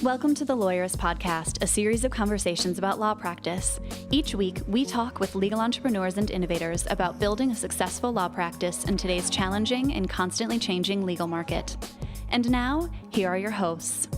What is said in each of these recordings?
Welcome to the Lawyers Podcast, a series of conversations about law practice. Each week, we talk with legal entrepreneurs and innovators about building a successful law practice in today's challenging and constantly changing legal market. And now, here are your hosts.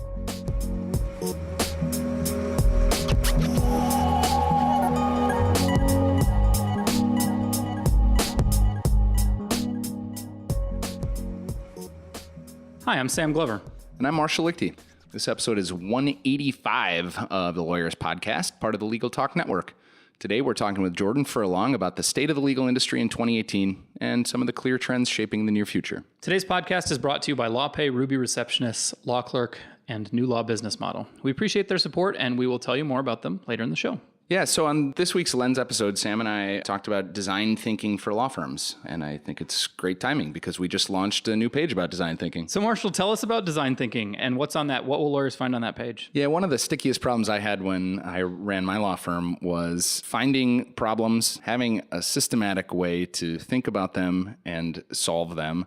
Hi, I'm Sam Glover. And I'm Marshall Lichty. This episode is 185 of the Lawyers Podcast, part of the Legal Talk Network. Today, we're talking with Jordan Furlong about the state of the legal industry in 2018 and some of the clear trends shaping the near future. Today's podcast is brought to you by LawPay, Ruby Receptionist, Law Clerk, and New Law Business Model. We appreciate their support, and we will tell you more about them later in the show. Yeah, so on this week's Lens episode, Sam and I talked about design thinking for law firms. And I think it's great timing because we just launched a new page about design thinking. So Marshall, tell us about design thinking and what's on that. What will lawyers find on that page? Yeah, one of the stickiest problems I had when I ran my law firm was finding problems, having a systematic way to think about them and solve them.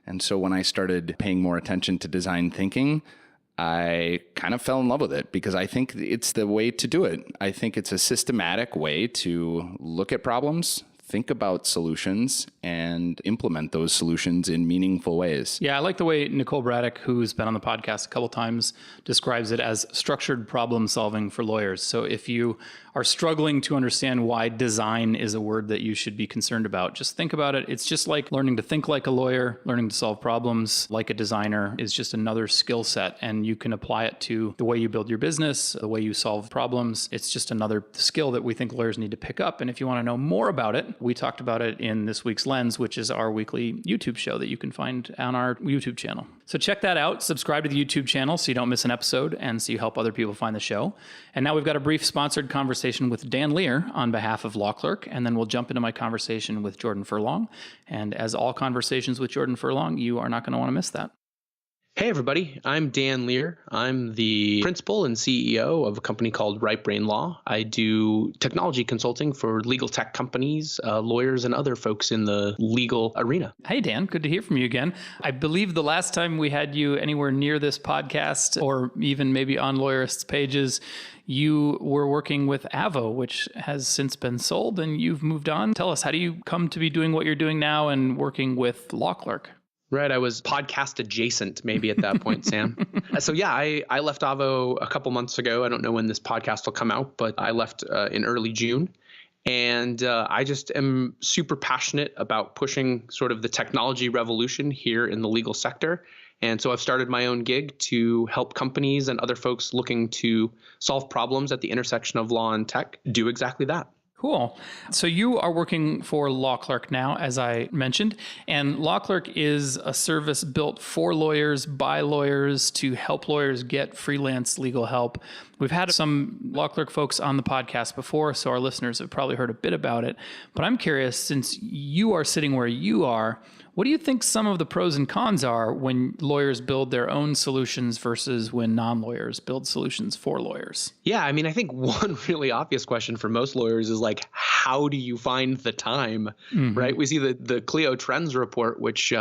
And so when I started paying more attention to design thinking, I kind of fell in love with it because I think it's the way to do it. I think it's a systematic way to look at problems, think about solutions, and implement those solutions in meaningful ways. Yeah, I like the way Nicole Braddock, who's been on the podcast a couple times, describes it as structured problem solving for lawyers. So if you are struggling to understand why design is a word that you should be concerned about, just think about it. It's just like learning to think like a lawyer, learning to solve problems like a designer is just another skill set, and you can apply it to the way you build your business, the way you solve problems. It's just another skill that we think lawyers need to pick up. And if you want to know more about it, we talked about it in this week's Lens, which is our weekly YouTube show that you can find on our YouTube channel. So check that out. Subscribe to the YouTube channel so you don't miss an episode and so you help other people find the show. And now we've got a brief sponsored conversation with Dan Lear on behalf of Law Clerk, and then we'll jump into my conversation with Jordan Furlong. And as all conversations with Jordan Furlong, you are not going to want to miss that. Hey, everybody. I'm Dan Lear. I'm the principal and CEO of a company called Right Brain Law. I do technology consulting for legal tech companies, lawyers, and other folks in the legal arena. Hey, Dan. Good to hear from you again. I believe the last time we had you anywhere near this podcast or even maybe on Lawyerist's pages, you were working with Avo, which has since been sold, and you've moved on. Tell us, how do you come to be doing what you're doing now and working with Law Clerk? Right. I was podcast adjacent maybe at that point, Sam. So yeah, I left Avo a couple months ago. I don't know when this podcast will come out, but I left in early June. And I just am super passionate about pushing sort of the technology revolution here in the legal sector. And so I've started my own gig to help companies and other folks looking to solve problems at the intersection of law and tech do exactly that. Cool. So you are working for Law Clerk now, as I mentioned, and Law Clerk is a service built for lawyers, by lawyers, to help lawyers get freelance legal help. We've had some Law Clerk folks on the podcast before, so our listeners have probably heard a bit about it. But I'm curious, since you are sitting where you are, what do you think some of the pros and cons are when lawyers build their own solutions versus when non-lawyers build solutions for lawyers? Yeah, I mean, I think one really obvious question for most lawyers is like, how do you find the time, right? We see the Clio Trends report, which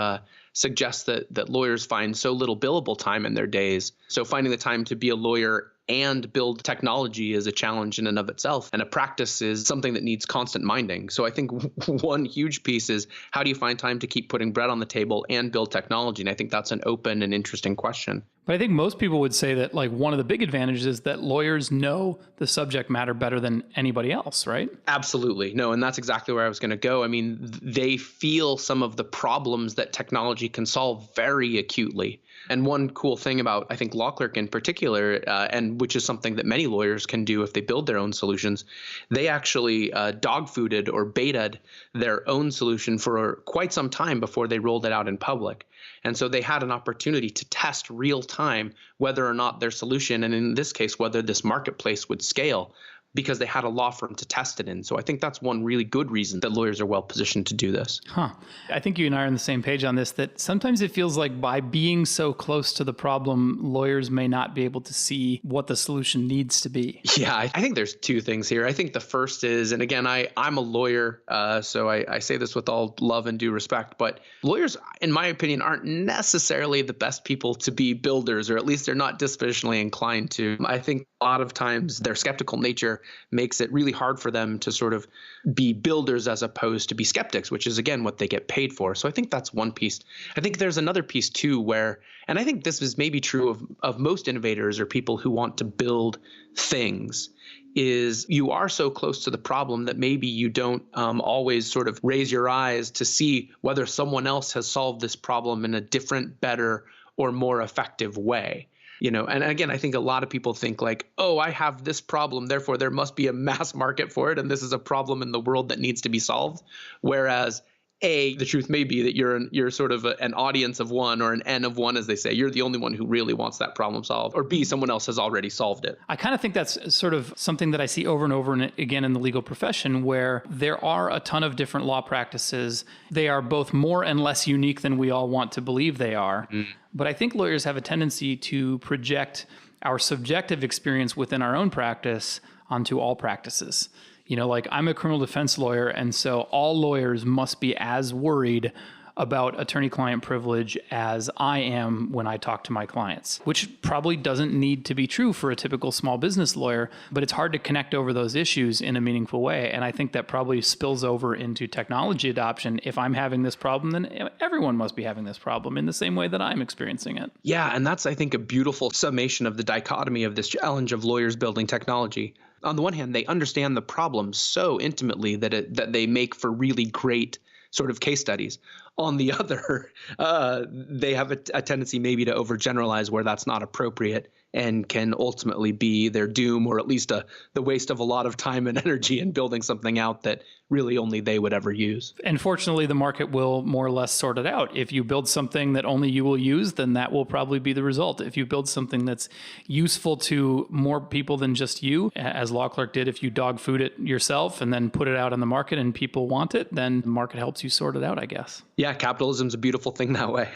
suggests that lawyers find so little billable time in their days. So finding the time to be a lawyer and build technology is a challenge in and of itself. And a practice is something that needs constant minding. So I think one huge piece is how do you find time to keep putting bread on the table and build technology? And I think that's an open and interesting question. But I think most people would say that like one of the big advantages is that lawyers know the subject matter better than anybody else, right? Absolutely. No, and that's exactly where I was going to go. I mean, they feel some of the problems that technology can solve very acutely. And one cool thing about, I think, Law Clerk in particular, and which is something that many lawyers can do if they build their own solutions, they actually dog-fooded or betaed their own solution for quite some time before they rolled it out in public. And so they had an opportunity to test real time whether or not their solution, and in this case, whether this marketplace would scale because they had a law firm to test it in. So I think that's one really good reason that lawyers are well positioned to do this. I think you and I are on the same page on this, that sometimes it feels like by being so close to the problem, lawyers may not be able to see what the solution needs to be. Yeah, I think there's two things here. I think the first is, and again, I'm a lawyer, so I say this with all love and due respect, but lawyers, in my opinion, aren't necessarily the best people to be builders, or at least they're not dispositionally inclined to. I think a lot of times their skeptical nature makes it really hard for them to sort of be builders as opposed to be skeptics, which is, again, what they get paid for. So I think that's one piece. I think there's another piece, too, where, and I think this is maybe true of most innovators or people who want to build things, is you are so close to the problem that maybe you don't always sort of raise your eyes to see whether someone else has solved this problem in a different, better, or more effective way. And again, I think a lot of people think like, oh, I have this problem, therefore there must be a mass market for it, and this is a problem in the world that needs to be solved. Whereas the truth may be that you're sort of an audience of one, or an N of one, as they say. You're the only one who really wants that problem solved. Or B, someone else has already solved it. I kind of think that's sort of something that I see over and over and again in the legal profession, where there are a ton of different law practices. They are both more and less unique than we all want to believe they are. But I think lawyers have a tendency to project our subjective experience within our own practice onto all practices. Like I'm a criminal defense lawyer, and so all lawyers must be as worried about attorney-client privilege as I am when I talk to my clients, which probably doesn't need to be true for a typical small business lawyer, but it's hard to connect over those issues in a meaningful way. And I think that probably spills over into technology adoption. If I'm having this problem, then everyone must be having this problem in the same way that I'm experiencing it. Yeah, and that's, I think, a beautiful summation of the dichotomy of this challenge of lawyers building technology. On the one hand, they understand the problem so intimately that they make for really great sort of case studies. On the other, they have a tendency maybe to overgeneralize where that's not appropriate, and can ultimately be their doom, or at least the waste of a lot of time and energy in building something out that really only they would ever use. And fortunately, the market will more or less sort it out. If you build something that only you will use, then that will probably be the result. If you build something that's useful to more people than just you, as Law Clerk did, if you dog food it yourself and then put it out on the market and people want it, then the market helps you sort it out, I guess. Yeah, capitalism's a beautiful thing that way.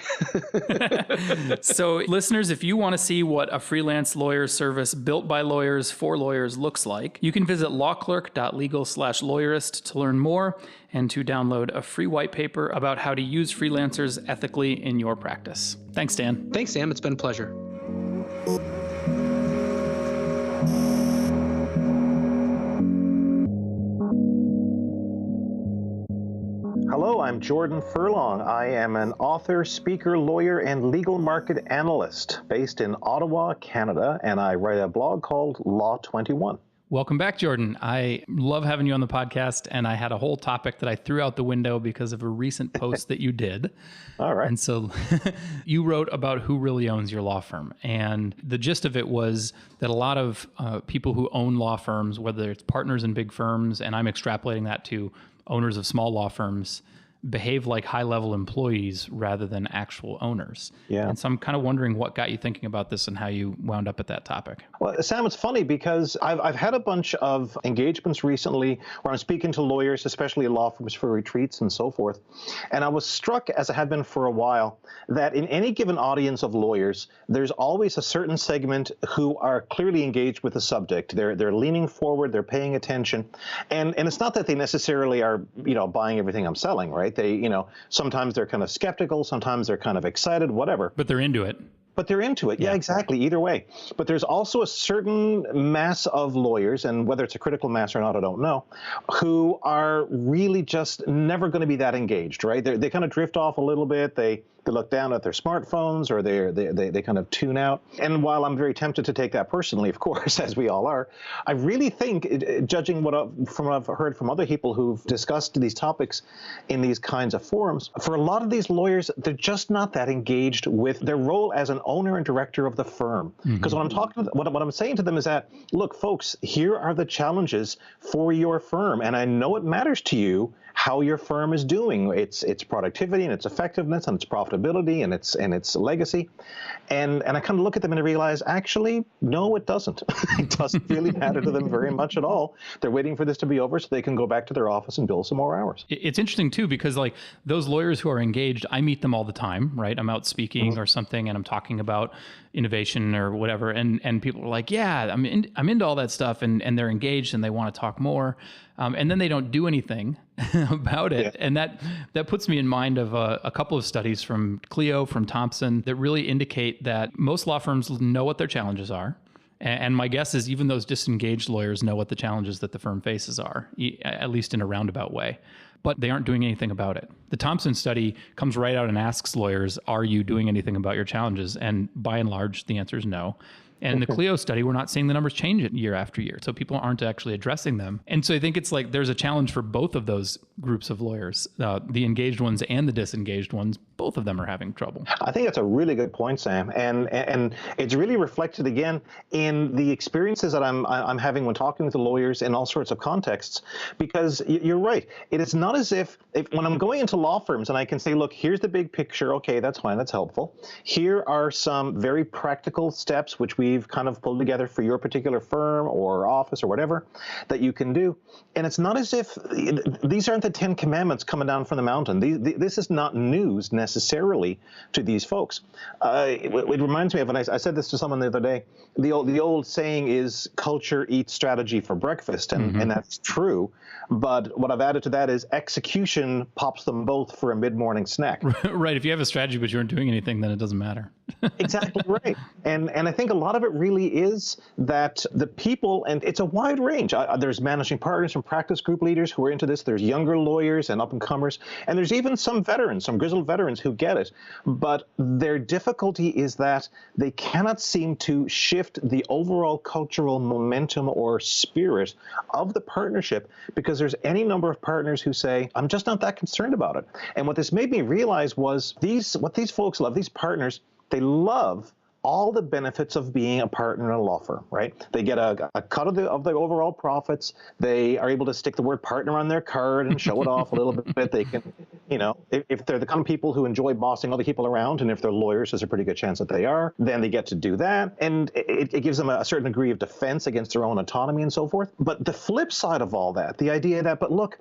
So listeners, if you want to see what a freelance lawyer service built by lawyers for lawyers looks like, you can visit lawclerk.legal/lawyerist to learn more and to download a free white paper about how to use freelancers ethically in your practice. Thanks, Dan. Thanks, Sam. It's been a pleasure. Hello, I'm Jordan Furlong. I am an author, speaker, lawyer, and legal market analyst based in Ottawa, Canada, and I write a blog called Law 21. Welcome back, Jordan. I love having you on the podcast, and I had a whole topic that I threw out the window because of a recent post that you did. All right. And so you wrote about who really owns your law firm. And the gist of it was that a lot of people who own law firms, whether it's partners in big firms, and I'm extrapolating that to owners of small law firms, behave like high-level employees rather than actual owners. Yeah. And so I'm kind of wondering what got you thinking about this and how you wound up at that topic. Well, Sam, it's funny because I've had a bunch of engagements recently where I'm speaking to lawyers, especially law firms for retreats and so forth. And I was struck, as I have been for a while, that in any given audience of lawyers, there's always a certain segment who are clearly engaged with the subject. They're leaning forward, they're paying attention. And it's not that they necessarily are, buying everything I'm selling, right? They, sometimes they're kind of skeptical, sometimes they're kind of excited, whatever. But they're into it. But they're into it. Yeah, exactly. Either way. But there's also a certain mass of lawyers, and whether it's a critical mass or not, I don't know, who are really just never going to be that engaged, right? They kind of drift off a little bit. They look down at their smartphones, or they kind of tune out. And while I'm very tempted to take that personally, of course, as we all are, I really think, judging what I've heard from other people who've discussed these topics in these kinds of forums, for a lot of these lawyers, they're just not that engaged with their role as an owner and director of the firm. Because what I'm saying to them is that, look, folks, here are the challenges for your firm, and I know it matters to you how your firm is doing, its productivity and its effectiveness and its profitability and its legacy. And I kind of look at them and I realize, actually, no, it doesn't. It doesn't really matter to them very much at all. They're waiting for this to be over so they can go back to their office and bill some more hours. It's interesting too, because like those lawyers who are engaged, I meet them all the time, right? I'm out speaking or something and I'm talking about innovation or whatever. And people are like, yeah, I'm into all that stuff, and they're engaged and they want to talk more. And then they don't do anything about it. Yeah. And that puts me in mind of a couple of studies from Clio, from Thompson, that really indicate that most law firms know what their challenges are. And my guess is even those disengaged lawyers know what the challenges that the firm faces are, at least in a roundabout way. But they aren't doing anything about it. The Thompson study comes right out and asks lawyers, are you doing anything about your challenges? And by and large, the answer is no. And the Clio study, we're not seeing the numbers change year after year. So people aren't actually addressing them. And so I think it's like there's a challenge for both of those groups of lawyers, the engaged ones and the disengaged ones. Both of them are having trouble. I think that's a really good point, Sam. And it's really reflected again in the experiences that I'm having when talking with the lawyers in all sorts of contexts. Because you're right. It is not as if when I'm going into law firms and I can say, look, here's the big picture. Okay, that's fine. That's helpful. Here are some very practical steps which we've kind of pulled together for your particular firm or office or whatever that you can do. And it's not as if these aren't the 10 commandments coming down from the mountain. This is not news necessarily to these folks. It reminds me of, and I said this to someone the other day, the old saying is culture eats strategy for breakfast, and that's true. But what I've added to that is execution pops them both for a mid-morning snack. Right. If you have a strategy but you aren't doing anything, then it doesn't matter. Exactly right. And I think a lot of it really is that the people, and it's a wide range. There's managing partners and practice group leaders who are into this. There's younger lawyers and up-and-comers. And there's even some veterans, some grizzled veterans who get it. But their difficulty is that they cannot seem to shift the overall cultural momentum or spirit of the partnership, because there's any number of partners who say, I'm just not that concerned about it. And what this made me realize was what these folks love, these partners, they love all the benefits of being a partner in a law firm, right? They get a cut of the overall profits. They are able to stick the word partner on their card and show it off a little bit. They can, if they're the kind of people who enjoy bossing other people around, and if they're lawyers, there's a pretty good chance that they are, then they get to do that. And it gives them a certain degree of defense against their own autonomy and so forth. But the flip side of all that, the idea that, but look,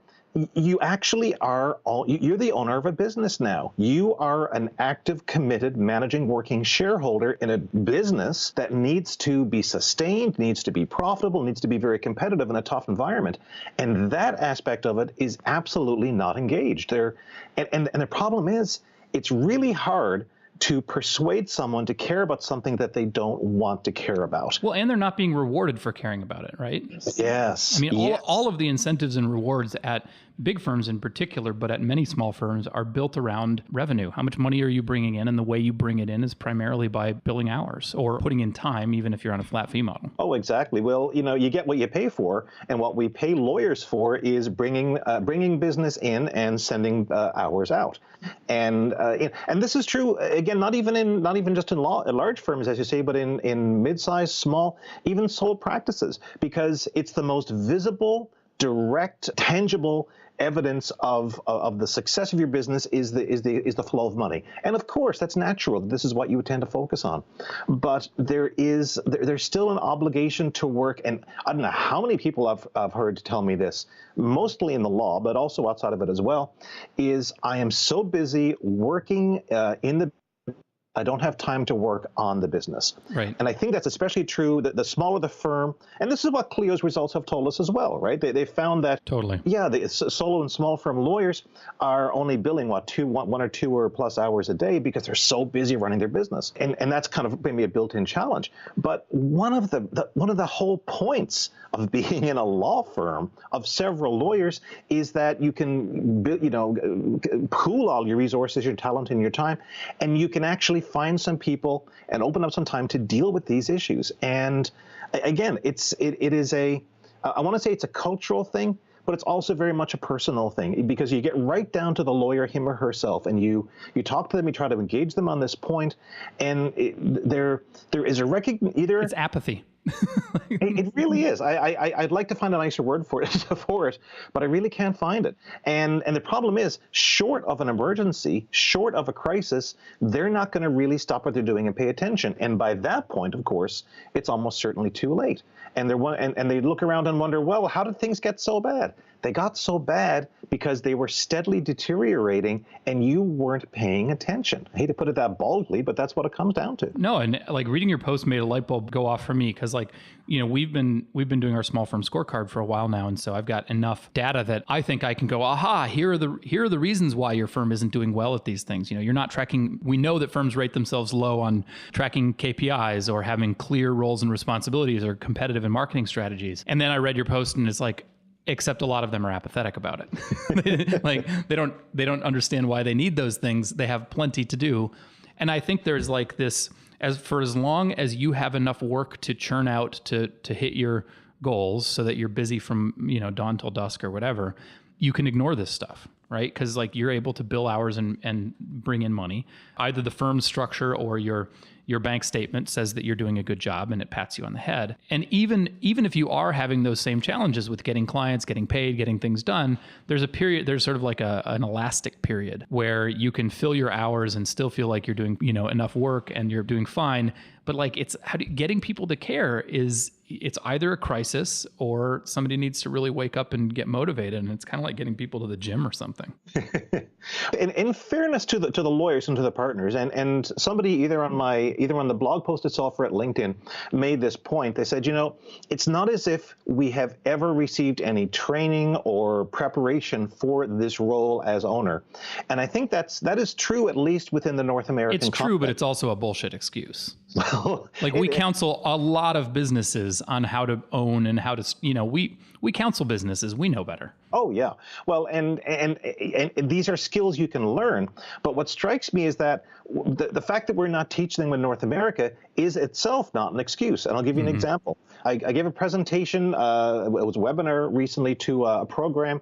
you actually you're the owner of a business now. You are an active, committed, managing, working shareholder in a business that needs to be sustained, needs to be profitable, needs to be very competitive in a tough environment. And that aspect of it is absolutely not engaged. And the problem is, it's really hard to persuade someone to care about something that they don't want to care about. Well, and they're not being rewarded for caring about it, right? Yes. I mean, all of the incentives and rewards at big firms in particular, but at many small firms, are built around revenue. How much money are you bringing in? And the way you bring it in is primarily by billing hours or putting in time, even if you're on a flat fee model. Oh, exactly. Well, you get what you pay for, and what we pay lawyers for is bringing business in and sending hours out. And this is true again, not even just in large firms, as you say, but in mid-sized, small, even sole practices, because it's the most visible, direct, tangible evidence of the success of your business is the flow of money. And of course, that's natural. This is what you would tend to focus on. But there's still an obligation to work. And I don't know how many people I've heard tell me this, mostly in the law, but also outside of it as well, is I am so busy working I don't have time to work on the business. Right. And I think that's especially true that the smaller the firm, and this is what Clio's results have told us as well, right? They found that, totally. Yeah, the solo and small firm lawyers are only billing, one or two or plus hours a day because they're so busy running their business. And that's kind of maybe a built-in challenge. But one of the whole points of being in a law firm of several lawyers is that you can, pool all your resources, your talent, and your time, and you can actually find some people and open up some time to deal with these issues. And again, it is I want to say it's a cultural thing, but it's also very much a personal thing, because you get right down to the lawyer, him or herself, and you talk to them, you try to engage them on this point, and there is a either it's apathy. It really is. I'd like to find a nicer word for it, but I really can't find it. And the problem is, short of an emergency, short of a crisis, they're not going to really stop what they're doing and pay attention. And by that point, of course, it's almost certainly too late. And they look around and wonder, well, how did things get so bad? They got so bad because they were steadily deteriorating and you weren't paying attention. I hate to put it that baldly, but that's what it comes down to. No, and like reading your post made a light bulb go off for me, because like, you know, we've been doing our small firm scorecard for a while now, and so I've got enough data that I think I can go, aha, here are the reasons why your firm isn't doing well at these things. You know, you're not tracking. We know that firms rate themselves low on tracking KPIs or having clear roles and responsibilities or competitive and marketing strategies. And then I read your post and it's like, except a lot of them are apathetic about it. Like they don't understand why they need those things. They have plenty to do. And I think there's like this, as long as you have enough work to churn out to hit your goals so that you're busy from, you know, dawn till dusk or whatever, you can ignore this stuff, right? Because like you're able to bill hours and bring in money. Either the firm's structure or your bank statement says that you're doing a good job and it pats you on the head. And even if you are having those same challenges with getting clients, getting paid, getting things done, there's sort of like an elastic period where you can fill your hours and still feel like you're doing, you know, enough work and you're doing fine. But like getting people to care it's either a crisis or somebody needs to really wake up and get motivated. And it's kind of like getting people to the gym or something. In fairness to the lawyers and to the partners, and somebody either on the blog post itself or at LinkedIn made this point. They said, you know, it's not as if we have ever received any training or preparation for this role as owner. And I think that is true, at least within the North American It's context. true, but it's also a bullshit excuse. Well, like we counsel a lot of businesses on how to own and how to, you know, we counsel businesses. We know better. Oh, yeah. Well, and these are skills you can learn. But what strikes me is that the fact that we're not teaching them in North America is itself not an excuse. And I'll give you an example. I gave a presentation, it was a webinar recently to a program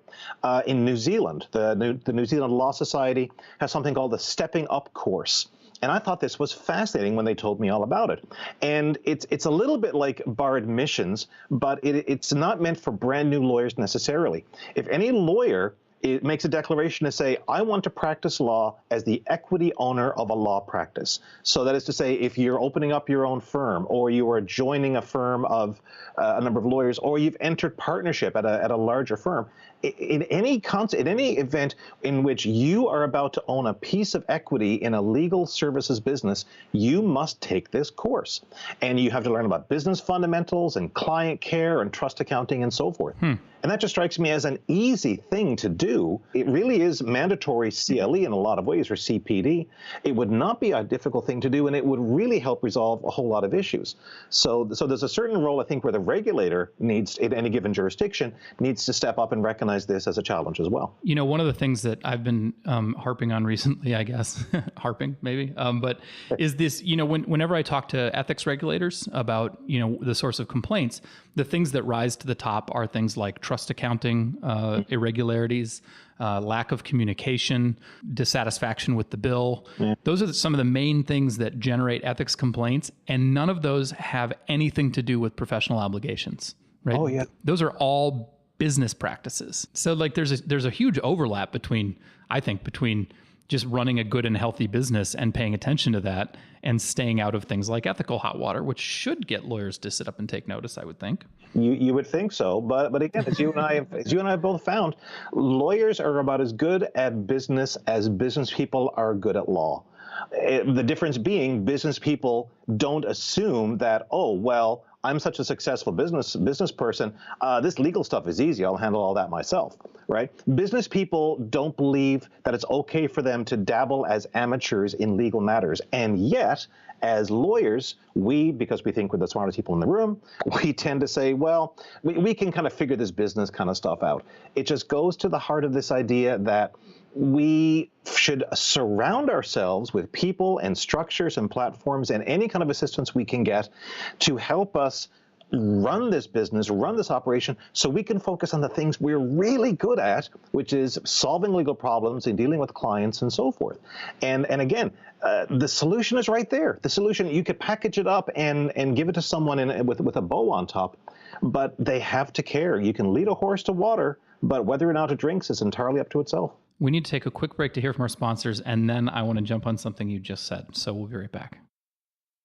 in New Zealand. The New Zealand Law Society has something called the Stepping Up course. And I thought this was fascinating when they told me all about it. And it's a little bit like bar admissions, but it's not meant for brand new lawyers necessarily. If any lawyer makes a declaration to say, I want to practice law as the equity owner of a law practice. So that is to say, if you're opening up your own firm, or you are joining a firm of a number of lawyers, or you've entered partnership at a larger firm, in any event in which you are about to own a piece of equity in a legal services business, you must take this course. And you have to learn about business fundamentals and client care and trust accounting and so forth. And that just strikes me as an easy thing to do. It really is mandatory CLE in a lot of ways, or CPD. It would not be a difficult thing to do, and it would really help resolve a whole lot of issues. So there's a certain role, I think, where the regulator needs, in any given jurisdiction, needs to step up and recognize this as a challenge as well. You know, one of the things that I've been harping on recently, I guess, harping maybe, but is this, you know, whenever I talk to ethics regulators about, you know, the source of complaints, the things that rise to the top are things like trust accounting, irregularities, lack of communication, dissatisfaction with the bill. Yeah. Those are some of the main things that generate ethics complaints, and none of those have anything to do with professional obligations, right? Oh, yeah. Those are all business practices. So like there's a huge overlap between just running a good and healthy business and paying attention to that and staying out of things like ethical hot water, which should get lawyers to sit up and take notice, I would think. You would think so, but again, as you and I have both found, lawyers are about as good at business as business people are good at law. The difference being, business people don't assume that, oh, well, I'm such a successful business person. This legal stuff is easy. I'll handle all that myself, right? Business people don't believe that it's okay for them to dabble as amateurs in legal matters. And yet, as lawyers, because we think we're the smartest people in the room, we tend to say, well, we can kind of figure this business kind of stuff out. It just goes to the heart of this idea that we should surround ourselves with people and structures and platforms and any kind of assistance we can get to help us run this business, run this operation, so we can focus on the things we're really good at, which is solving legal problems and dealing with clients and so forth. And again, the solution is right there. The solution, you could package it up and give it to someone with a bow on top, but they have to care. You can lead a horse to water, but whether or not it drinks is entirely up to itself. We need to take a quick break to hear from our sponsors, and then I want to jump on something you just said. So we'll be right back.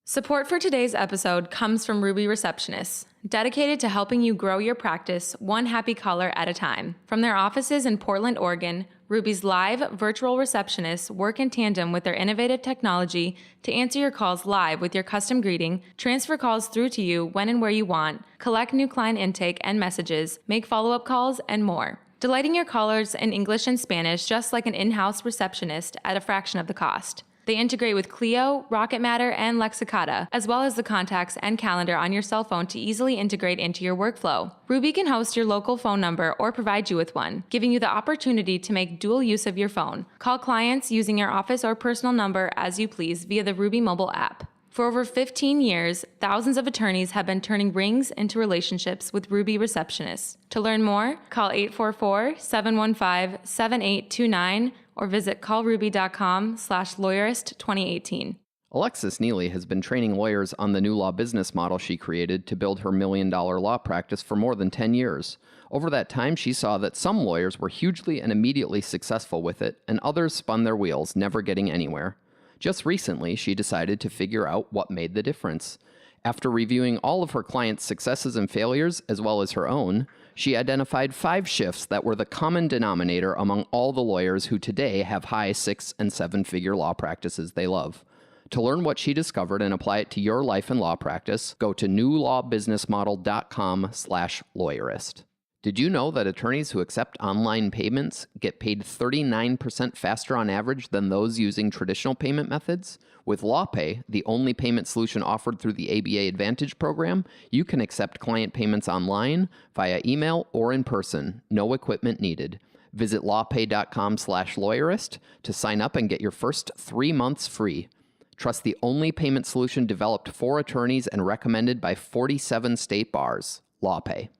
Support for today's episode comes from Ruby Receptionists, dedicated to helping you grow your practice one happy caller at a time. From their offices in Portland, Oregon, Ruby's live virtual receptionists work in tandem with their innovative technology to answer your calls live with your custom greeting, transfer calls through to you when and where you want, collect new client intake and messages, make follow-up calls, and more. Delighting your callers in English and Spanish just like an in-house receptionist at a fraction of the cost. They integrate with Clio, Rocket Matter, and Lexicata, as well as the contacts and calendar on your cell phone to easily integrate into your workflow. Ruby can host your local phone number or provide you with one, giving you the opportunity to make dual use of your phone. Call clients using your office or personal number as you please via the Ruby mobile app. For over 15 years, thousands of attorneys have been turning rings into relationships with Ruby receptionists. To learn more, call 844-715-7829 or visit callruby.com/lawyerist2018. Alexis Neely has been training lawyers on the new law business model she created to build her $1 million law practice for more than 10 years. Over that time, she saw that some lawyers were hugely and immediately successful with it, and others spun their wheels, never getting anywhere. Just recently, she decided to figure out what made the difference. After reviewing all of her clients' successes and failures, as well as her own, she identified 5 shifts that were the common denominator among all the lawyers who today have high 6- and 7-figure law practices they love. To learn what she discovered and apply it to your life and law practice, go to newlawbusinessmodel.com/lawyerist. Did you know that attorneys who accept online payments get paid 39% faster on average than those using traditional payment methods? With LawPay, the only payment solution offered through the ABA Advantage program, you can accept client payments online, via email, or in person. No equipment needed. Visit lawpay.com/lawyerist to sign up and get your first 3 months free. Trust the only payment solution developed for attorneys and recommended by 47 state bars. LawPay.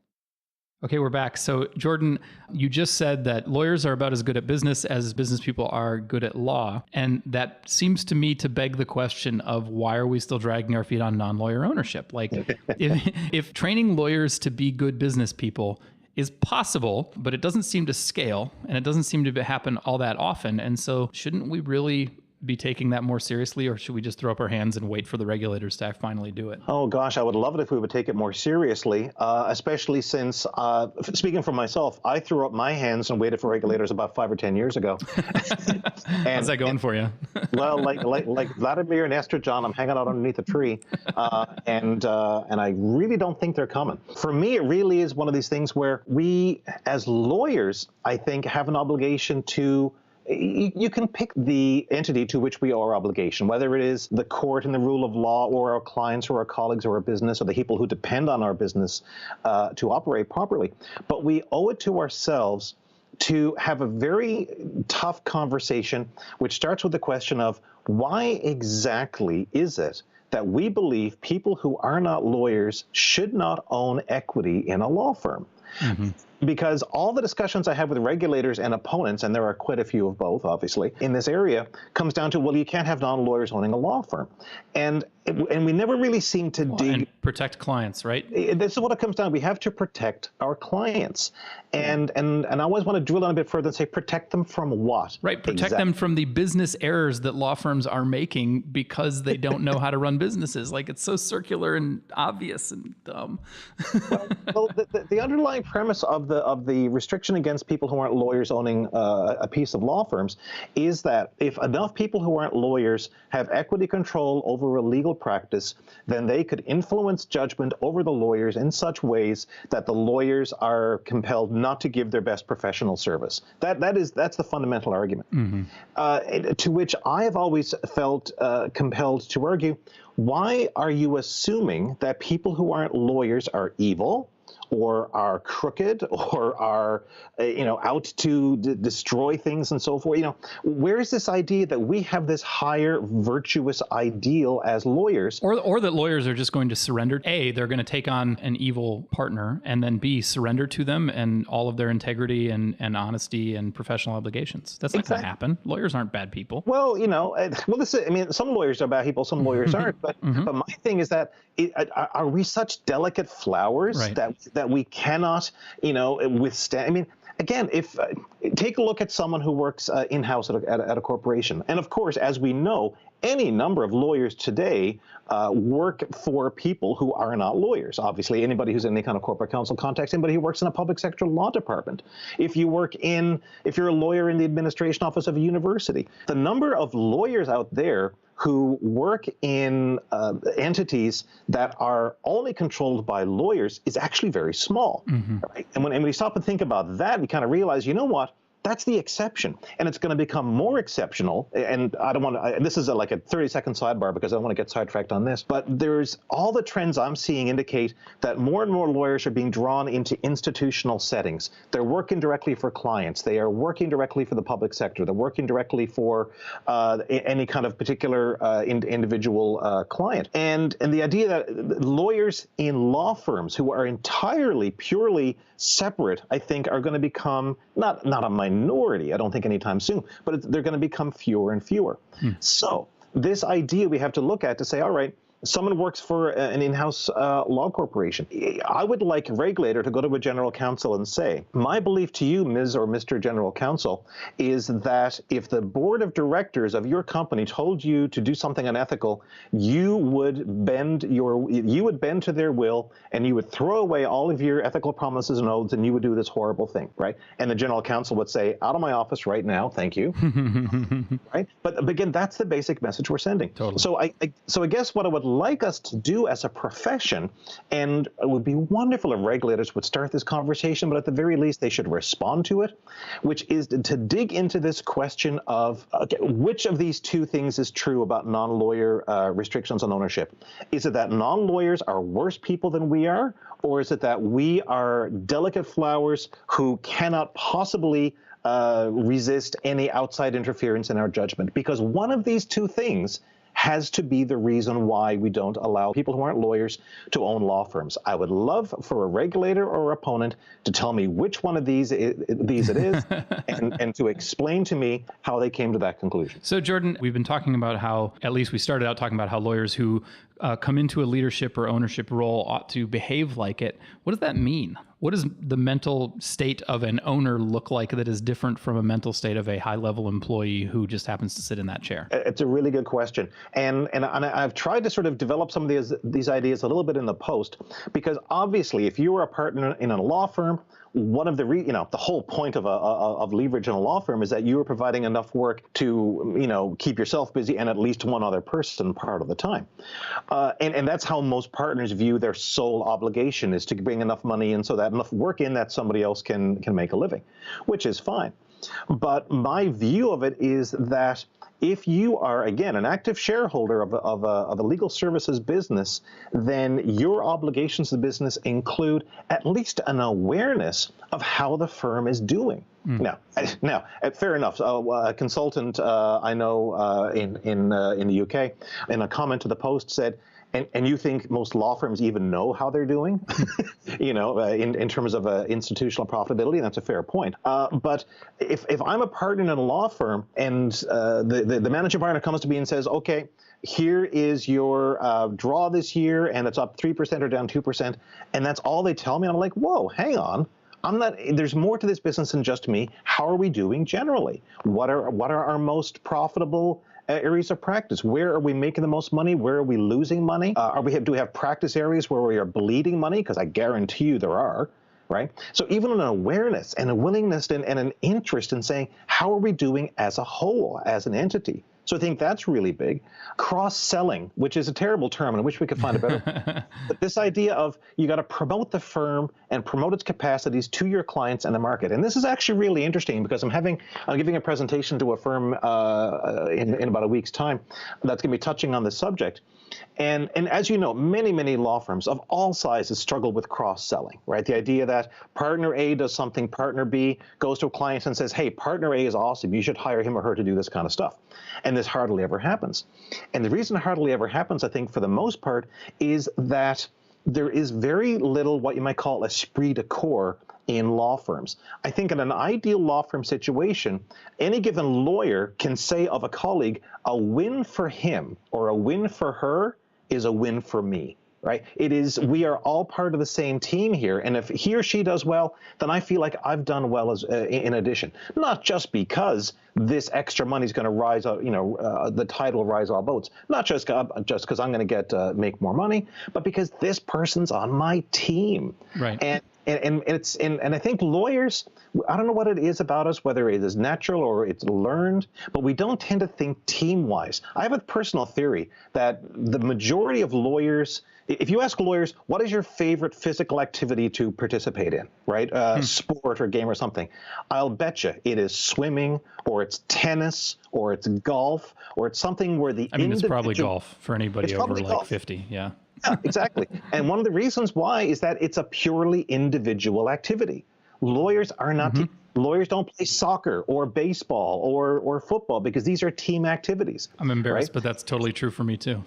Okay, we're back. So, Jordan, you just said that lawyers are about as good at business as business people are good at law. And that seems to me to beg the question of why are we still dragging our feet on non-lawyer ownership? Like, if training lawyers to be good business people is possible, but it doesn't seem to scale and it doesn't seem to happen all that often. And so shouldn't we really be taking that more seriously, or should we just throw up our hands and wait for the regulators to finally do it? Oh gosh, I would love it if we would take it more seriously, especially since, speaking for myself, I threw up my hands and waited for regulators about 5 or 10 years ago. How's that going for you? Well, like Vladimir and Esther John, I'm hanging out underneath a tree, and I really don't think they're coming. For me, it really is one of these things where we, as lawyers, I think, have an obligation to. You can pick the entity to which we owe our obligation, whether it is the court and the rule of law, or our clients, or our colleagues, or our business, or the people who depend on our business to operate properly. But we owe it to ourselves to have a very tough conversation, which starts with the question of why exactly is it that we believe people who are not lawyers should not own equity in a law firm? Mm-hmm. Because all the discussions I have with regulators and opponents, and there are quite a few of both, obviously, in this area, comes down to, well, you can't have non-lawyers owning a law firm. And we never really seem to dig... And protect clients, right? This is what it comes down to. We have to protect our clients. And I always want to drill down a bit further and say, protect them from what? Right, protect them from the business errors that law firms are making because they don't know how to run businesses. Like, it's so circular and obvious and dumb. well, the underlying premise of the restriction against people who aren't lawyers owning a piece of law firms is that if enough people who aren't lawyers have equity control over a legal practice, then they could influence judgment over the lawyers in such ways that the lawyers are compelled not to give their best professional service. That's the fundamental argument. Mm-hmm. To which I have always felt compelled to argue, why are you assuming that people who aren't lawyers are evil, or are crooked or are, out to destroy things and so forth. Where is this idea that we have this higher virtuous ideal as lawyers? Or that lawyers are just going to surrender. A, they're going to take on an evil partner, and then B, surrender to them and all of their integrity and honesty and professional obligations. That's not going to happen. Lawyers aren't bad people. Well, some lawyers are bad people, some lawyers aren't. But my thing is that are we such delicate flowers that we cannot, withstand? I mean, again, if take a look at someone who works in-house at a corporation, and of course, as we know, any number of lawyers today work for people who are not lawyers. Obviously, anybody who's in any kind of corporate counsel context, anybody who works in a public sector law department. If you're a lawyer in the administration office of a university, the number of lawyers out there who work in entities that are only controlled by lawyers is actually very small. Right? And when we stop and think about that, we kind of realize, you know what? That's the exception, and it's going to become more exceptional. And I don't want to. This is like a 30-second sidebar because I don't want to get sidetracked on this. But there's all the trends I'm seeing indicate that more and more lawyers are being drawn into institutional settings. They're working directly for clients. They are working directly for the public sector. They're working directly for any kind of particular individual client. And the idea that lawyers in law firms who are entirely, purely separate, I think, are going to become not a minority, I don't think anytime soon, but they're going to become fewer and fewer. So this idea we have to look at to say, all right, someone works for an in-house law corporation. I would like a regulator to go to a general counsel and say, my belief to you, Ms. or Mr. General Counsel, is that if the board of directors of your company told you to do something unethical, you would bend to their will, and you would throw away all of your ethical promises and oaths, and you would do this horrible thing, right? And the general counsel would say, out of my office right now, thank you. Right? But again, that's the basic message we're sending. Totally. So I guess what I would like us to do as a profession, and it would be wonderful if regulators would start this conversation, but at the very least they should respond to it, which is to dig into this question of which of these two things is true about non-lawyer restrictions on ownership. Is it that non-lawyers are worse people than we are, or is it that we are delicate flowers who cannot possibly resist any outside interference in our judgment? Because one of these two things has to be the reason why we don't allow people who aren't lawyers to own law firms. I would love for a regulator or opponent to tell me which one of these it is and to explain to me how they came to that conclusion. So, Jordan, we've been talking about how, at least we started out talking about how lawyers who come into a leadership or ownership role ought to behave like it. What does that mean? What does the mental state of an owner look like that is different from a mental state of a high-level employee who just happens to sit in that chair? It's a really good question. And I've tried to sort of develop some of these ideas a little bit in the post, because obviously if you were a partner in a law firm, one of the the whole point of leverage in a law firm is that you are providing enough work to keep yourself busy and at least one other person part of the time, and that's how most partners view their sole obligation, is to bring enough money in so that enough work in that somebody else can make a living, which is fine. But my view of it is that if you are, again, an active shareholder of a legal services business, then your obligations to the business include at least an awareness of how the firm is doing. Now, fair enough. A consultant I know in the UK, in a comment to the Post, said, and you think most law firms even know how they're doing, in terms of institutional profitability? That's a fair point. But if I'm a partner in a law firm and the managing partner comes to me and says, okay, here is your draw this year, and it's up 3% or down 2%, and that's all they tell me, and I'm like, whoa, hang on. There's more to this business than just me. How are we doing generally? What are our most profitable areas of practice? Where are we making the most money? Where are we losing money? Do we have practice areas where we are bleeding money? Because I guarantee you there are, right? So even an awareness and a willingness and an interest in saying, how are we doing as a whole, as an entity? So I think that's really big. Cross-selling, which is a terrible term, and I wish we could find a better one. But this idea of you got to promote the firm and promote its capacities to your clients and the market. And this is actually really interesting because I'm giving a presentation to a firm in about a week's time that's going to be touching on this subject. And as you know, many law firms of all sizes struggle with cross-selling, right? The idea that partner A does something, partner B goes to a client and says, hey, partner A is awesome. You should hire him or her to do this kind of stuff. And this hardly ever happens. And the reason it hardly ever happens, I think, for the most part, is that there is very little what you might call esprit de corps in law firms. I think in an ideal law firm situation, any given lawyer can say of a colleague, a win for him or a win for her is a win for me, right? We are all part of the same team here. And if he or she does well, then I feel like I've done well as in addition, not just because this extra money is going to rise up, the tide will rise all boats, not just because I'm going to make more money, but because this person's on my team. Right. And I think lawyers, I don't know what it is about us, whether it is natural or it's learned, but we don't tend to think team-wise. I have a personal theory that the majority of lawyers, if you ask lawyers, what is your favorite physical activity to participate in, right? Sport or game or something. I'll bet you it is swimming or it's tennis or it's golf or it's something where it's probably golf for anybody over like golf. 50, yeah. Yeah, exactly. And one of the reasons why is that it's a purely individual activity. Lawyers are not lawyers don't play soccer or baseball or football because these are team activities. I'm embarrassed, right? But that's totally true for me too.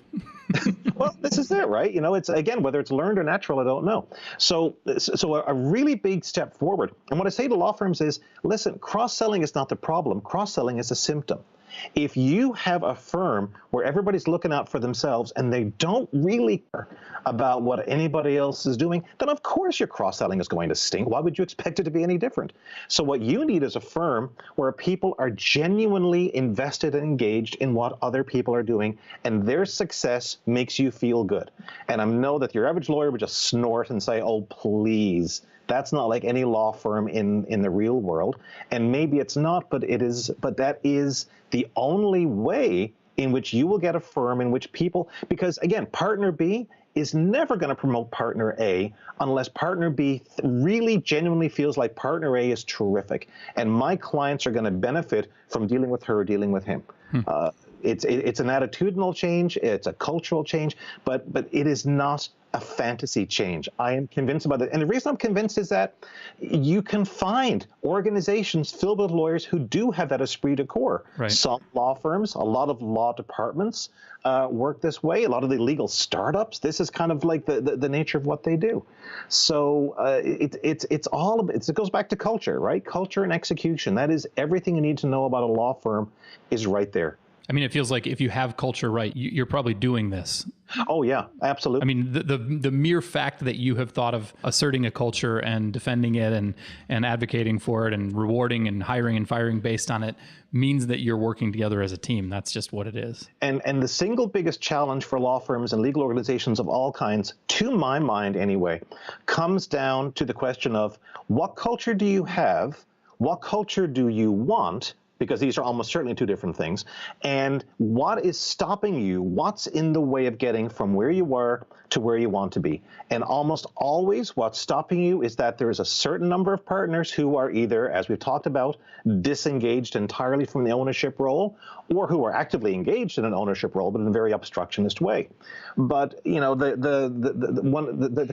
Well, this is it, right? It's again, whether it's learned or natural, I don't know. So a really big step forward. And what I say to law firms is, listen, cross-selling is not the problem. Cross-selling is a symptom. If you have a firm where everybody's looking out for themselves and they don't really care about what anybody else is doing, then of course your cross-selling is going to stink. Why would you expect it to be any different? So what you need is a firm where people are genuinely invested and engaged in what other people are doing, and their success makes you feel good. And I know that your average lawyer would just snort and say, oh, please. That's not like any law firm in the real world. And maybe it's not, but that is the only way in which you will get a firm in which people, because again, partner B is never going to promote partner A unless partner B really genuinely feels like partner A is terrific. And my clients are going to benefit from dealing with her or dealing with him. It's an attitudinal change. It's a cultural change, but it is not a fantasy change. I am convinced about it. And the reason I'm convinced is that you can find organizations filled with lawyers who do have that esprit de corps. Right. Some law firms, a lot of law departments work this way. A lot of the legal startups, this is kind of like the nature of what they do. So it goes back to culture, right? Culture and execution. That is everything you need to know about a law firm is right there. I mean, it feels like if you have culture right, you're probably doing this. Oh, yeah, absolutely. I mean, the mere fact that you have thought of asserting a culture and defending it and advocating for it and rewarding and hiring and firing based on it means that you're working together as a team. That's just what it is. And the single biggest challenge for law firms and legal organizations of all kinds, to my mind anyway, comes down to the question of what culture do you have? What culture do you want? Because these are almost certainly two different things. And what is stopping you? What's in the way of getting from where you were to where you want to be? And almost always what's stopping you is that there is a certain number of partners who are either, as we've talked about, disengaged entirely from the ownership role, or who are actively engaged in an ownership role, but in a very obstructionist way. But the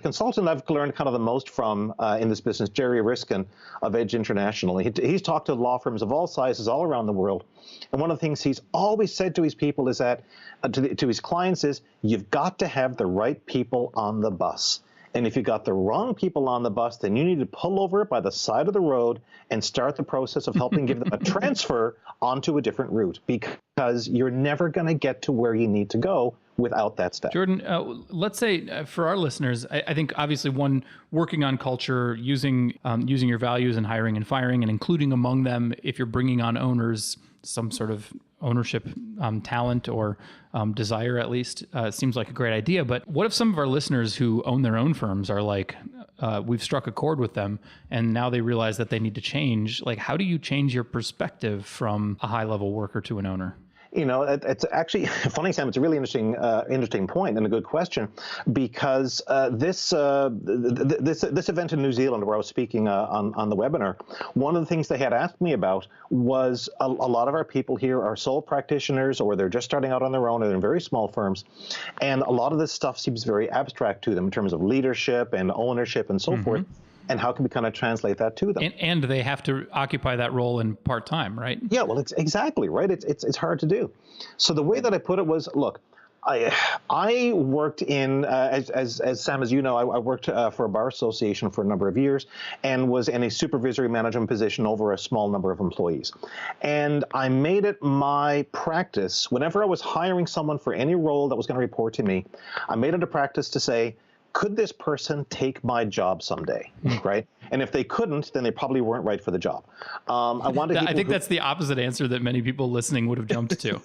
consultant I've learned kind of the most from in this business, Jerry Riskin of Edge International, he's talked to law firms of all sizes all around the world. And one of the things he's always said to his people is that, to his clients is, you've got to have the right people on the bus. And if you got the wrong people on the bus, then you need to pull over by the side of the road and start the process of helping give them a transfer onto a different route, because you're never going to get to where you need to go without that step. Jordan, let's say for our listeners, I think obviously one, working on culture, using your values in hiring and firing, and including among them, if you're bringing on owners, some sort of ownership talent or desire at least, seems like a great idea. But what if some of our listeners who own their own firms are like, we've struck a chord with them and now they realize that they need to change? Like, how do you change your perspective from a high level worker to an owner? It's actually funny, Sam. It's a really interesting point and a good question, because this event in New Zealand where I was speaking on the webinar, one of the things they had asked me about was a lot of our people here are sole practitioners, or they're just starting out on their own, or they're in very small firms, and a lot of this stuff seems very abstract to them in terms of leadership and ownership and so forth. And how can we kind of translate that to them? And they have to occupy that role in part-time, right? Yeah, well, it's exactly right. It's hard to do. So the way that I put it was, look, I worked in, as Sam, as you know, I worked for a bar association for a number of years and was in a supervisory management position over a small number of employees. And I made it my practice, whenever I was hiring someone for any role that was going to report to me, I made it a practice to say, could this person take my job someday, right? And if they couldn't, then they probably weren't right for the job. I think that's the opposite answer that many people listening would have jumped to.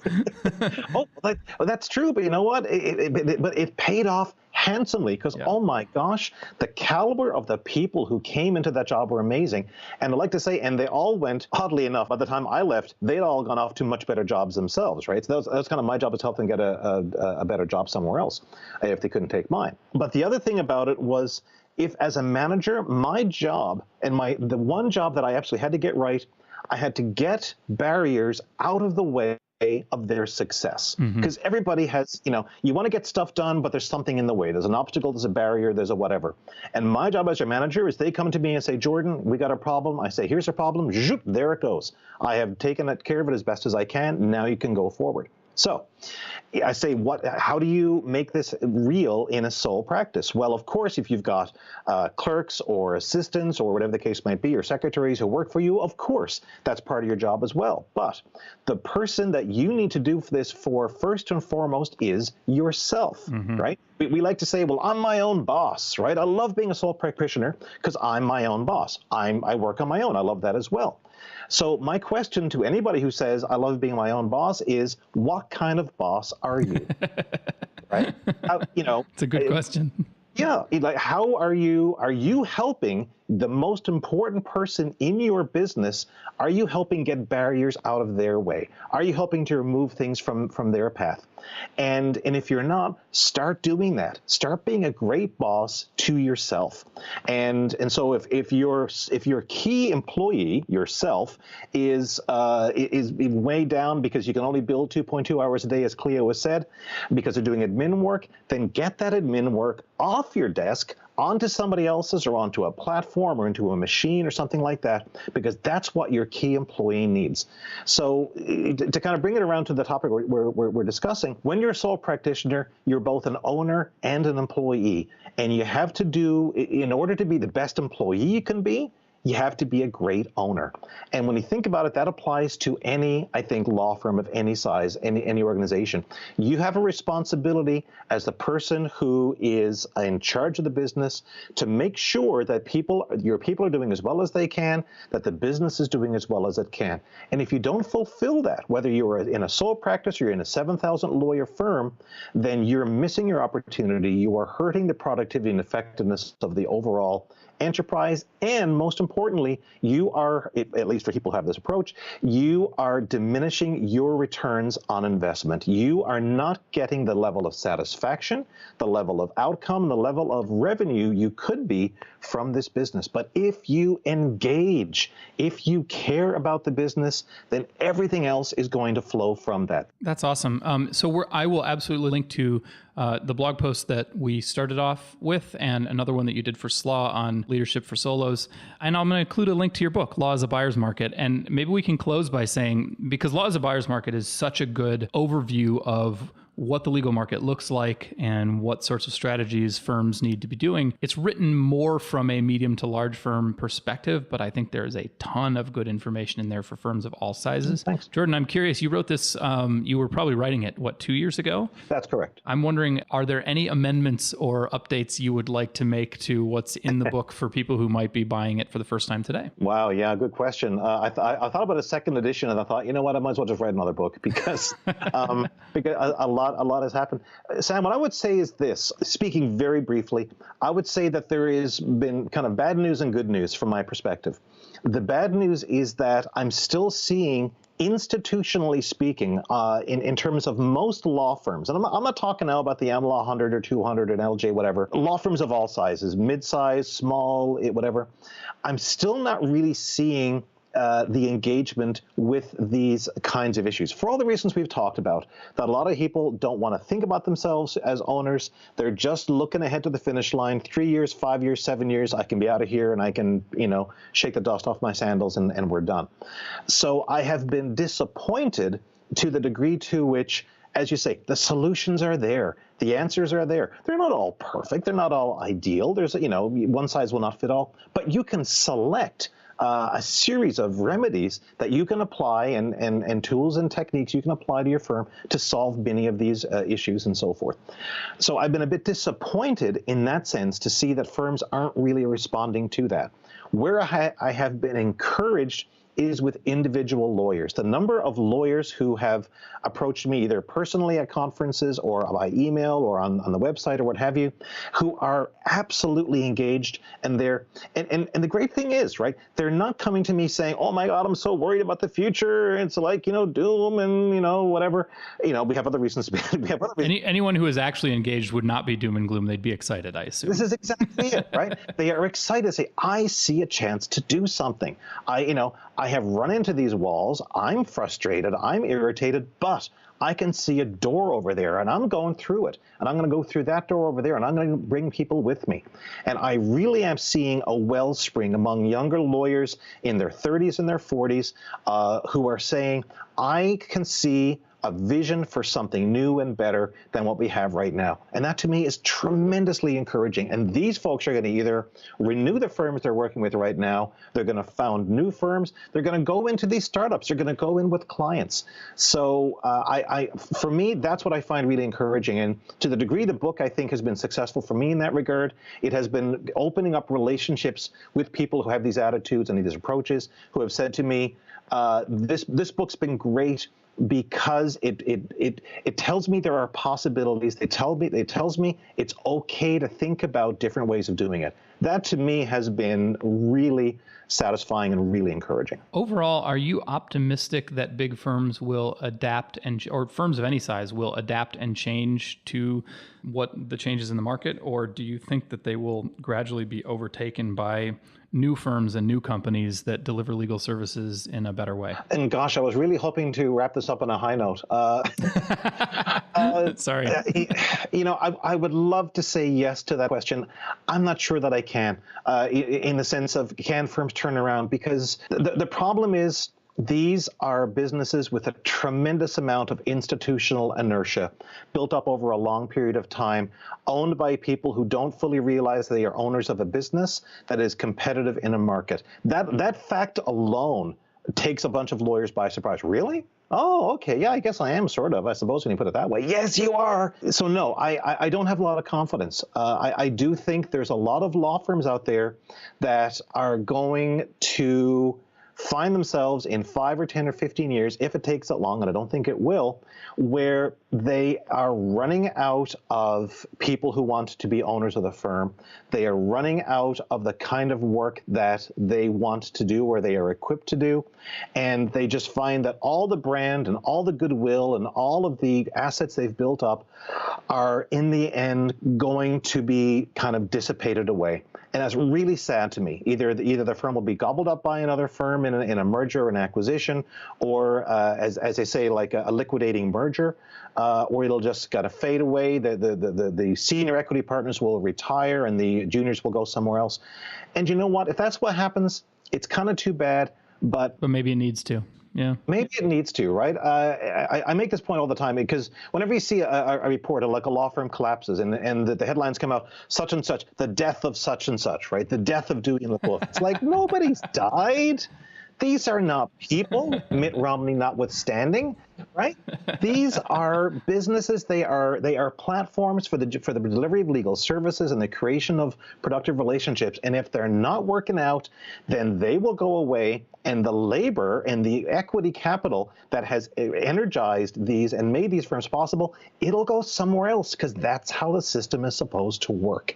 That's true, but you know what? But it paid off handsomely, because oh my gosh, the caliber of the people who came into that job were amazing. And I'd like to say, and they all went, oddly enough, by the time I left, they'd all gone off to much better jobs themselves, right? So that was kind of my job, was to help them get a better job somewhere else if they couldn't take mine. But the other thing about it was, if as a manager, my job and the one job that I absolutely had to get right, I had to get barriers out of the way of their success. Because everybody has, you want to get stuff done, but there's something in the way. There's an obstacle, there's a barrier, there's a whatever. And my job as a manager is they come to me and say, Jordan, we got a problem. I say, here's a problem. Zoop, there it goes. I have taken care of it as best as I can. Now you can go forward. So I say, how do you make this real in a sole practice? Well, of course, if you've got clerks or assistants or whatever the case might be, or secretaries who work for you, of course, that's part of your job as well. But the person that you need to do this for first and foremost is yourself, right? We like to say, well, I'm my own boss, right? I love being a sole practitioner because I'm my own boss. I work on my own. I love that as well. So my question to anybody who says, I love being my own boss, is what kind of boss are you? Right? It's a good question. Yeah. Like, how are you helping the most important person in your business? Are you helping get barriers out of their way? Are you helping to remove things from their path? And if you're not, start doing that. Start being a great boss to yourself. And so if your key employee, yourself, is way down because you can only bill 2.2 hours a day, as Cleo has said, because they're doing admin work, then get that admin work off your desk, onto somebody else's, or onto a platform, or into a machine or something like that, because that's what your key employee needs. So to kind of bring it around to the topic we're discussing, when you're a sole practitioner, you're both an owner and an employee. And you have to do, in order to be the best employee you can be, you have to be a great owner. And when you think about it, that applies to any, I think, law firm of any size, any organization. You have a responsibility as the person who is in charge of the business to make sure that your people are doing as well as they can, that the business is doing as well as it can. And if you don't fulfill that, whether you're in a sole practice or you're in a 7,000 lawyer firm, then you're missing your opportunity. You are hurting the productivity and effectiveness of the overall enterprise, and most importantly, you are, at least for people who have this approach, you are diminishing your returns on investment. You are not getting the level of satisfaction, the level of outcome, the level of revenue you could be from this business. But if you engage, if you care about the business, then everything else is going to flow from that. That's awesome. So I will absolutely link to the blog post that we started off with, and another one that you did for SLAW on leadership for solos. And I'm going to include a link to your book, Law as a Buyer's Market. And maybe we can close by saying, because Law as a Buyer's Market is such a good overview of what the legal market looks like and what sorts of strategies firms need to be doing. It's written more from a medium to large firm perspective, but I think there is a ton of good information in there for firms of all sizes. Thanks. Jordan, I'm curious, you wrote this, you were probably writing it, 2 years ago? That's correct. I'm wondering, are there any amendments or updates you would like to make to what's in the book for people who might be buying it for the first time today? Wow, yeah, good question. I thought about a second edition, and I thought, you know what, I might as well just write another book because a lot has happened. Sam, what I would say is this, speaking very briefly, I would say that there has been kind of bad news and good news from my perspective. The bad news is that I'm still seeing institutionally speaking, in terms of most law firms, and I'm not talking now about the AmLaw 100 or 200 and LJ, whatever, law firms of all sizes, mid-size, small, whatever, I'm still not really seeing the engagement with these kinds of issues for all the reasons we've talked about, that a lot of people don't want to think about themselves as owners. They're just looking ahead to the finish line. 3 years, 5 years, 7 years, I can be out of here and I can, shake the dust off my sandals and we're done. So I have been disappointed to the degree to which, as you say, the solutions are there. The answers are there. They're not all perfect. They're not all ideal. There's, one size will not fit all, but you can select a series of remedies that you can apply and tools and techniques you can apply to your firm to solve many of these issues and so forth. So I've been a bit disappointed in that sense to see that firms aren't really responding to that. Where I have been encouraged is with individual lawyers. The number of lawyers who have approached me either personally at conferences or by email or on the website or what have you, who are absolutely engaged, and and the great thing is, right, they're not coming to me saying, oh my God, I'm so worried about the future. It's like, doom and, whatever. We have other reasons to be. Anyone who is actually engaged would not be doom and gloom. They'd be excited, I assume. This is exactly it, right? They are excited to say, I see a chance to do something. I have run into these walls. I'm frustrated. I'm irritated, but I can see a door over there, and I'm going through it. And I'm going to go through that door over there, and I'm going to bring people with me. And I really am seeing a wellspring among younger lawyers in their 30s and their 40s who are saying, I can see a vision for something new and better than what we have right now. And that to me is tremendously encouraging. And these folks are going to either renew the firms they're working with right now, they're going to found new firms, they're going to go into these startups, they're going to go in with clients. So for me, that's what I find really encouraging. And to the degree the book, I think, has been successful for me in that regard, it has been opening up relationships with people who have these attitudes and these approaches, who have said to me, this book's been great because it tells me there are possibilities. It tells me it's okay to think about different ways of doing it. That to me has been really satisfying and really encouraging. Overall, are you optimistic that big firms will adapt or firms of any size will adapt and change to what the changes in the market? Or do you think that they will gradually be overtaken by new firms and new companies that deliver legal services in a better way? And gosh, I was really hoping to wrap this up on a high note. Sorry. I would love to say yes to that question. I'm not sure that I can, in the sense of can firms turn around? Because the problem is, these are businesses with a tremendous amount of institutional inertia built up over a long period of time, owned by people who don't fully realize they are owners of a business that is competitive in a market. That fact alone takes a bunch of lawyers by surprise. Really? Oh, okay. Yeah, I guess I am sort of, I suppose, when you put it that way. Yes, you are. So no, I don't have a lot of confidence. I do think there's a lot of law firms out there that are going to find themselves in 5 or 10 or 15 years, if it takes that long, and I don't think it will, where they are running out of people who want to be owners of the firm. They are running out of the kind of work that they want to do or they are equipped to do. And they just find that all the brand and all the goodwill and all of the assets they've built up are in the end going to be kind of dissipated away. And that's really sad to me. Either the firm will be gobbled up by another firm in a merger or an acquisition, or as they say, like a liquidating merger, or it'll just kind of fade away. The senior equity partners will retire and the juniors will go somewhere else. And you know what? If that's what happens, it's kind of too bad. But maybe it needs to. Yeah. Maybe it needs to, right? I make this point all the time because whenever you see a report like a law firm collapses and the headlines come out, such and such, the death of such and such, right? The death of Dewey and LaFleur. It's like, nobody's died. These are not people, Mitt Romney notwithstanding, Right? These are businesses. They are platforms for the delivery of legal services and the creation of productive relationships. And if they're not working out, then they will go away. And the labor and the equity capital that has energized these and made these firms possible, it'll go somewhere else, because that's how the system is supposed to work.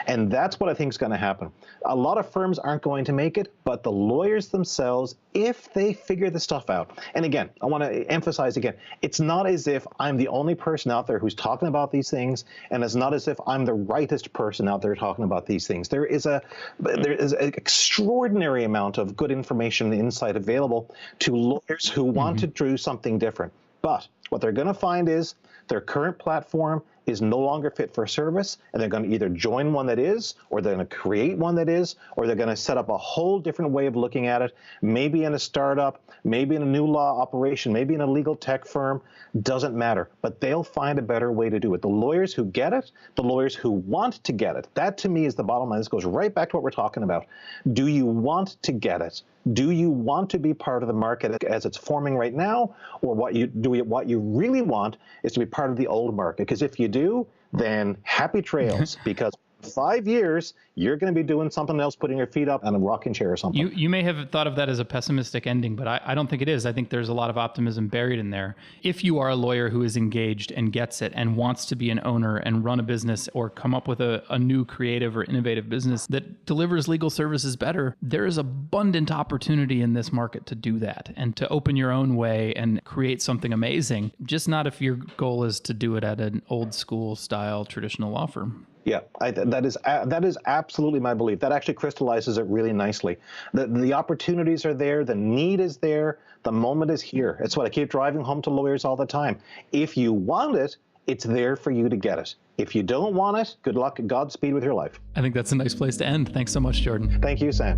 And that's what I think is going to happen. A lot of firms aren't going to make it, but the lawyers themselves, if they figure the stuff out. And again, I want to emphasize again, it's not as if I'm the only person out there who's talking about these things, and it's not as if I'm the rightest person out there talking about these things. There is an extraordinary amount of good information and insight available to lawyers who want to do something different. But what they're going to find is their current platform is no longer fit for service, and they're going to either join one that is, or they're going to create one that is, or they're going to set up a whole different way of looking at it, maybe in a startup, maybe in a new law operation, maybe in a legal tech firm, doesn't matter. But they'll find a better way to do it. The lawyers who get it, the lawyers who want to get it, that to me is the bottom line. This goes right back to what we're talking about. Do you want to get it? Do you want to be part of the market as it's forming right now, or what you really want is to be part of the old market? Because if you do, then happy trails, because 5 years, you're going to be doing something else, putting your feet up on a rocking chair or something. You may have thought of that as a pessimistic ending, but I don't think it is. I think there's a lot of optimism buried in there. If you are a lawyer who is engaged and gets it and wants to be an owner and run a business or come up with a new creative or innovative business that delivers legal services better, there is abundant opportunity in this market to do that and to open your own way and create something amazing. Just not if your goal is to do it at an old school style traditional law firm. Yeah, that is absolutely my belief. That actually crystallizes it really nicely. The opportunities are there. The need is there. The moment is here. It's what I keep driving home to lawyers all the time. If you want it, it's there for you to get it. If you don't want it, good luck and Godspeed with your life. I think that's a nice place to end. Thanks so much, Jordan. Thank you, Sam.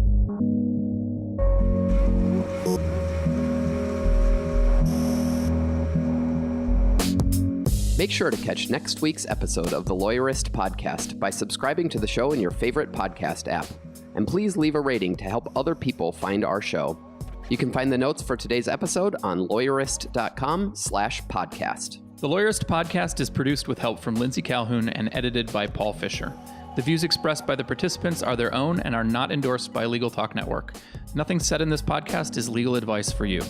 Make sure to catch next week's episode of the Lawyerist Podcast by subscribing to the show in your favorite podcast app. And please leave a rating to help other people find our show. You can find the notes for today's episode on lawyerist.com/podcast. The Lawyerist Podcast is produced with help from Lindsay Calhoun and edited by Paul Fisher. The views expressed by the participants are their own and are not endorsed by Legal Talk Network. Nothing said in this podcast is legal advice for you.